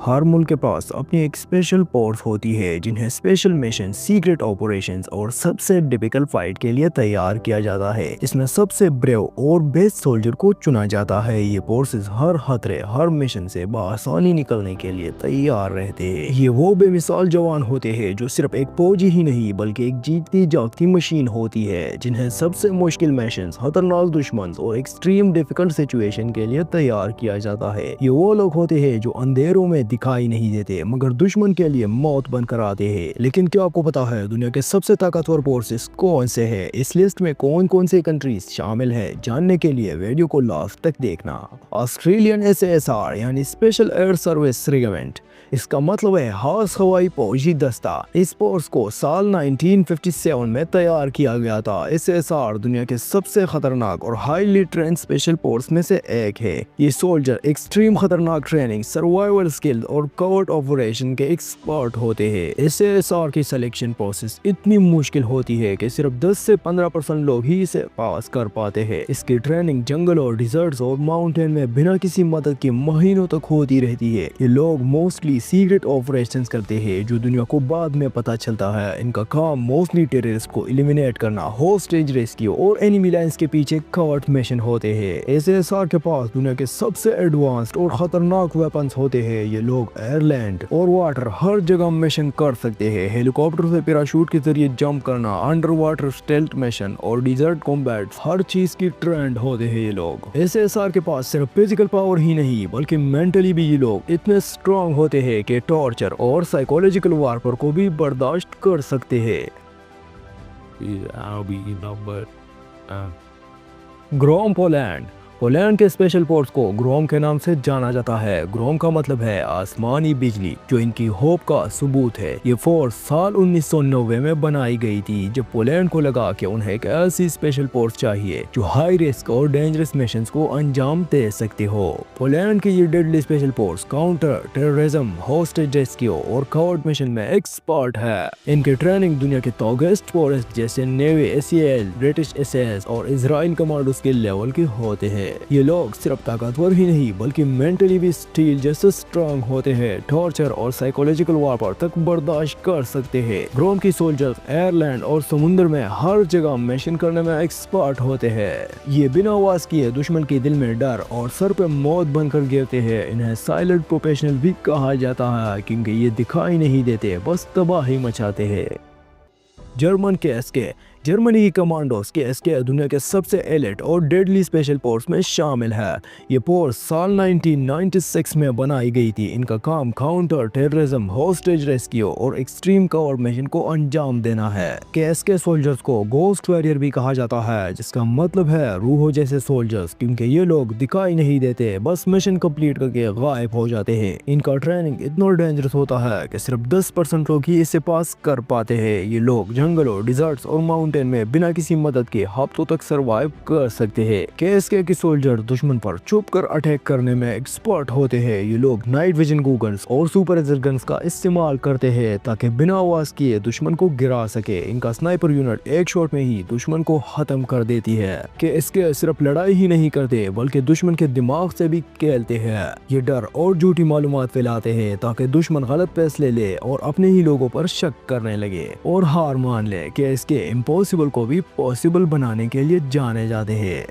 ہر ملک کے پاس اپنی ایک اسپیشل فورس ہوتی ہے جنہیں اسپیشل مشن، سیکرٹ آپریشنز اور سب سے ڈیفیکلٹ فائٹ کے لیے تیار کیا جاتا ہے۔ اس میں سب سے بریو اور بیسٹ سولجر کو چنا جاتا ہے۔ یہ فورسز ہر خطرے، ہر مشن سے بآسانی نکلنے کے لیے تیار رہتے ہیں۔ یہ وہ بے مثال جوان ہوتے ہیں جو صرف ایک فوجی ہی نہیں بلکہ ایک جیتتی جاگتی مشین ہوتی ہے، جنہیں سب سے مشکل مشنز، خطرناک دشمنز اور ایکسٹریم ڈیفیکلٹ سچویشن کے لیے تیار کیا جاتا ہے۔ یہ وہ لوگ ہوتے ہیں جو اندھیروں میں دکھائی نہیں دیتے مگر دشمن کے لیے موت بن کر آتے ہیں۔ لیکن کیا آپ کو پتا ہے دنیا کے سب سے طاقتور فورسز کون سے ہیں؟ اس لسٹ میں کون کون سے کنٹریز شامل ہیں؟ جاننے کے لیے ویڈیو کو لاسٹ تک دیکھنا۔ آسٹریلین SASR یعنی اسپیشل ایئر سروس ریجیمنٹ، اس کا مطلب ہے خاص ہوائی فوجی دستہ۔ اس فورس کو سال 1957 میں تیار کیا گیا تھا۔ SASR دنیا کے سب سے خطرناک اور ہائیلی ٹرینڈ اسپیشل فورس میں سے ایک ہے۔ یہ سولجر ایکسٹریم خطرناک ٹریننگ، سروائیول سکل اور کورٹ آپریشن کے ایکسپرٹ ہوتے ہیں۔ SASR کی سلیکشن پروسیس اتنی مشکل ہوتی ہے کہ صرف 10 سے 15% لوگ ہی اسے پاس کر پاتے ہیں۔ اس کی ٹریننگ جنگلوں، ڈیزرٹس اور ماؤنٹین میں بنا کسی مدد کے مہینوں تک ہوتی رہتی ہے۔ یہ لوگ موسٹلی سیکرٹ آپریشنز کرتے ہیں جو دنیا کو بعد میں پتہ چلتا ہے۔ ان کا کام موسٹلی ٹیررسٹ کو ایلیمینیٹ کرنا، ہوسٹیج ریسکیو اور اینیمی لائنز کے پیچھے کورٹ مشن ہوتے ہیں۔ SASR کے پاس دنیا کے سب سے ایڈوانسڈ اور خطرناک ویپنز ہوتے ہیں۔ یہ لوگ ایئر، لینڈ اور واٹر ہر جگہ مشن کر سکتے ہیں۔ ہیلی کاپٹر سے پیراشوٹ کے ذریعے جمپ کرنا، انڈر واٹر اسٹیلتھ مشن اور ڈیزرٹ کمبیٹ، ہر چیز کی ٹرینڈ ہوتے ہیں یہ لوگ۔ SASR کے پاس صرف فزیکل پاور ہی نہیں بلکہ مینٹلی بھی یہ لوگ اتنے اسٹرانگ ہوتے ہیں کہ ٹارچر اور سائیکولوجیکل وارفیئر کو بھی برداشت کر سکتے ہیں۔ گروم پولینڈ کے اسپیشل فورس کو گروم کے نام سے جانا جاتا ہے۔ گروم کا مطلب ہے آسمانی بجلی، جو ان کی ہوپ کا ثبوت ہے۔ یہ فورس سال 1990 میں بنائی گئی تھی جب پولینڈ کو لگا کہ انہیں ایک ایسی اسپیشل فورس چاہیے جو ہائی رسک اور ڈینجرس مشنز کو انجام دے سکتے ہو۔ پولینڈ کی یہ deadly special force counter terrorism, hostage rescue اور کورٹ مشن میں ایکسپرٹ ہے۔ ان کی ٹریننگ دنیا کے توگسٹ فورس جیسے نیوی، SEAL، برٹش SAS اور اسرائیل کمانڈوز کے لیول کے ہوتے ہیں۔ یہ لوگ صرف طاقتور ہی نہیں بلکہ مینٹلی بھی اسٹیل جیسے اسٹرانگ ہوتے ہیں۔ ٹارچر اور سائیکولوجیکل وارفیئر تک برداشت کر سکتے ہیں۔ گروم کی سولجرز ایئر، لینڈ اور سمندر میں ہر جگہ مشن کرنے میں ایکسپرٹ ہوتے ہیں۔ یہ بنا آواز کیے دشمن کے دل میں ڈر اور سر پہ موت بن کر گرتے ہیں۔ انہیں سائلنٹ پروفیشنل بھی کہا جاتا ہے کیونکہ یہ دکھائی نہیں دیتے، بس تباہی مچاتے ہیں۔ جرمنی کی کمانڈوز KSK دنیا کے سب سے ایلیٹ اور ڈیڈلی اسپیشل فورس میں شامل ہے۔ یہ فورس سال 1996 میں بنائی گئی تھی۔ ان کا کام کاؤنٹر ٹیررزم، ہوسٹیج ریسکیو اور ایکسٹریم کور مشن کو انجام دینا ہے۔ KSK سولجرز کو گوسٹ ویریئر بھی کہا جاتا ہے، جس کا مطلب ہے روحوں جیسے سولجرز، کیونکہ یہ لوگ دکھائی نہیں دیتے، بس مشن کمپلیٹ کر کے غائب ہو جاتے ہیں۔ ان کا ٹریننگ اتنا ڈینجرس ہوتا ہے کہ صرف 10% لوگ ہی اسے پاس کر پاتے ہیں۔ یہ لوگ جنگلوں، ڈیزرٹس اور ماؤنٹین میں بنا کسی مدد کے ہفتوں تک سروائیو کر سکتے ہیں۔ KSK کے سولجر دشمن پر چھپ کر اٹیک کرنے میں ایکسپرٹ ہوتے ہیں۔ یہ لوگ نائٹ ویژن گوگلز اور سپرائزر گنز کا استعمال کرتے ہیں تاکہ بنا آواز کیے دشمن کو گرا سکے۔ ان کا سنائپر یونٹ ایک شاٹ میں ہی دشمن کو ختم کر دیتی ہے۔ KSK صرف لڑائی ہی نہیں کرتے بلکہ دشمن کے دماغ سے بھی کھیلتے ہیں۔ یہ ڈر اور جھوٹی معلومات پھیلاتے ہیں تاکہ دشمن غلط فیصلے لے اور اپنے ہی لوگوں پر شک کرنے لگے اور ہار مان لے۔ KSK امپاسبل کو بھی پاسبل بنانے کے لیے جانے جاتے ہیں۔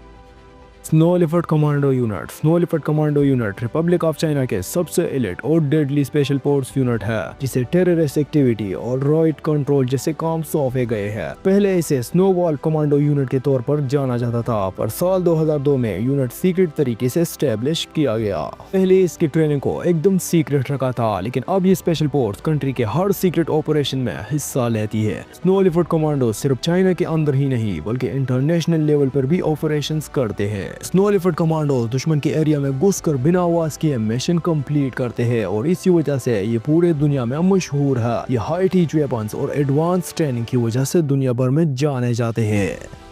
سنو leopard commando unit republic of China کے سب سے ایلیٹ اور ڈیڈلی اسپیشل فورس یونٹ ہے، جسے ٹیررسٹ ایکٹیویٹی اور رائٹ کنٹرول جیسے کام سونپے گئے ہیں۔ پہلے اسے سنو وال کمانڈو یونٹ کے طور پر جانا جاتا تھا، پر سال 2002 میں یونٹ سیکرٹ طریقے سے اسٹیبلش کیا گیا۔ پہلے اس کی ٹریننگ کو ایک دم سیکرٹ رکھا تھا، لیکن اب یہ اسپیشل فورس کنٹری کے ہر سیکرٹ آپریشن میں حصہ لیتی ہے۔ سنو لیپرڈ کمانڈو صرف چائنا کے اندر ہی نہیں بلکہ انٹرنیشنل لیول پر بھی آپریشنز کرتے ہیں۔ سنو لیپرڈ کمانڈوز دشمن کے ایریا میں گھس کر بنا آواز کیے مشن کمپلیٹ کرتے ہیں اور اسی وجہ سے یہ پورے دنیا میں مشہور ہے۔ یہ ہائی ٹیچ ویپنز اور ایڈوانس ٹریننگ کی وجہ سے دنیا بھر میں جانے جاتے ہیں۔